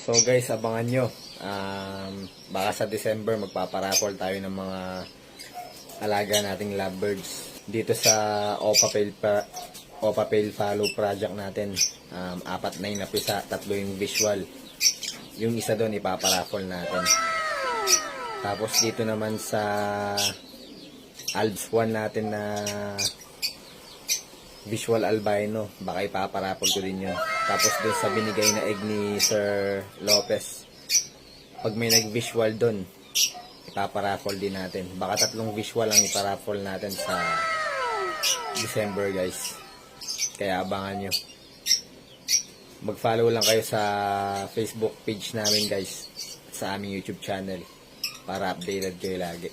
So guys, abangan nyo. Baka sa December magpaparaffle tayo ng mga alaga nating lovebirds dito sa Opa Pale Follow project natin. 4 na yung napisa, 3 yung visual. Yung isa doon ipaparaffle natin. Tapos dito naman sa Albs 1 natin na visual albino, baka ipaparaffle ko din yun. Tapos doon sa binigay na egg ni Sir Lopez, pag may nag-visual doon, ipaparaffle din natin. Baka 3 visual ang iparaffle natin sa December guys. Kaya abangan nyo. Mag-follow lang kayo sa Facebook page namin guys, sa aming YouTube channel, para updated kayo lagi.